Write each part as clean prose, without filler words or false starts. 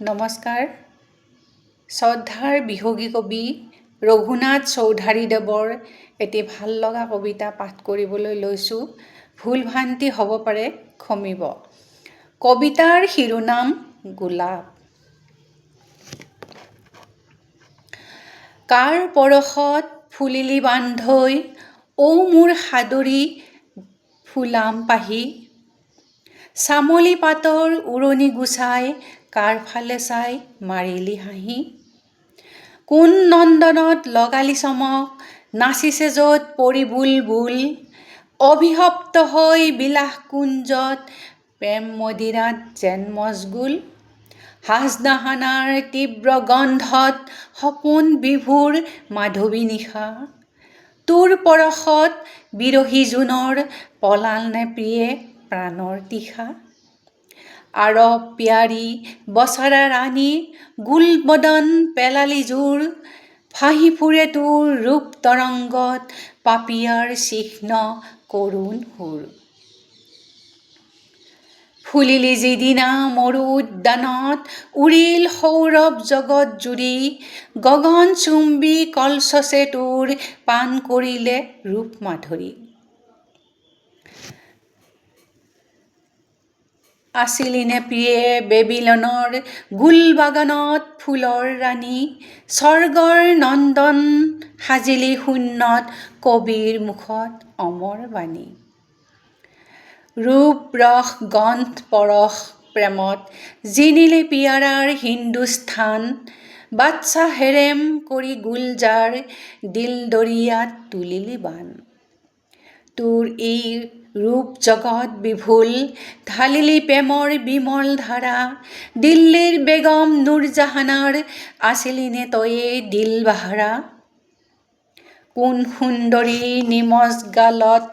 নমস্কাৰ। শ্ৰদ্ধাৰ বিহগী কবি ৰঘুনাথ চৌধাৰীদেৱৰ এটি ভাল লগা কবিতা পাঠ কৰিবলৈ লৈছোঁ। ভুল ভ্ৰান্তি হ'ব পাৰে, ক্ষমিব। কবিতাৰ শিৰোনাম গোলাপ। কাৰ পৰশত ফুলিলি বান্ধৈ, ঔ মোৰ সাদৰী ফুলাম পাহি। চামলি পাতৰ উৰণি গুচাই, কাৰ ফালে চাই মাৰিলি হাঁহি। কোন নন্দনত লগালি চমক, নাচিছে য'ত পৰি বুলবুল। অভিশপ্ত হৈ বিলাস কুঞ্জত, প্ৰেম মদিৰাত যেন মচগুল। হাজনাহানাৰ তীব্ৰ গন্ধত, সপোন বিভোৰ মাধৱী নিশা। তোৰ পৰশত বিৰহী জোনৰ, পলাল নে প্ৰিয়ে প্ৰাণৰ তৃষা। আৰৱ পিয়াৰী বচৰা ৰাণী, গুলবদন পেলালি জোৰ। ভাঁহি ফুৰে তোৰ ৰূপ তৰংগত, পাপিয়াৰ চিহ্ন কৰুণ সুৰ। ফুলিলি যিদিনা মৰু উদ্যানত, উৰিল সৌৰভ জগত জুৰি। গগনচুম্বী কলচছে তোৰ, পান কৰিলে ৰূপ মাধুৰী। আছিলি নে প্ৰিয়ে বেবিলনৰ, গুলবাগানত ফুলৰ ৰাণী। স্বৰ্গৰ নন্দন সাজিলি শূন্যত, কবিৰ মুখত অমৰ বাণী। ৰূপ ৰস গন্ধ পৰশ প্ৰেমত, জিনিলি পিয়াৰাৰ হিন্দুস্থান। বাদশ্বাহ হেৰেম কৰি গুলজাৰ, দিল দৰিয়াত তুলিলি বান। তোৰ এই ৰূপ জগত বিভুল, ঢালিলি প্ৰেমৰ বিমল ধাৰা। দিল্লীৰ বেগম নুৰজাহানাৰ, আছিলি নে তয়ে দিল বাহাৰা। কোন সুন্দৰী নিমজ গালত,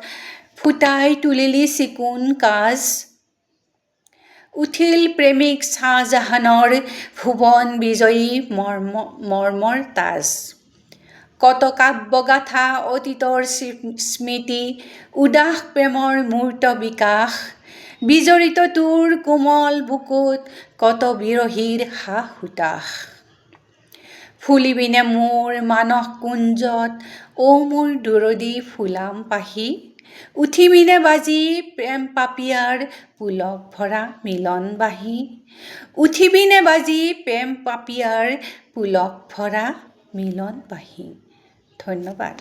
ফুটাই তুলিলি চিকুণ কাজ। উঠিল প্ৰেমিক ছাহজাহানৰ, ভুৱন বিজয়ী মৰ্মৰ তাজ। কত কাব্যগাথা অতীতৰ স্মৃতি, উদাস প্ৰেমৰ মূৰ্ত বিকাশ। বিজড়িত তোৰ কোমল বুকুত, কত বিৰহীৰ হা হুতাশ। ফুলিবিনে মোৰ মানস কুঞ্জত, ঔ মোৰ দুৰদী ফুলাম পাহি। উঠিবিনে বাজি প্ৰেম পাপিয়াৰ, পুলক ভৰা মিলন বাঁহী। উঠিবিনে বাজি প্ৰেম পাপিয়াৰ, পুলক ভৰা মিলন বাঁহী। ধন্যবাদ।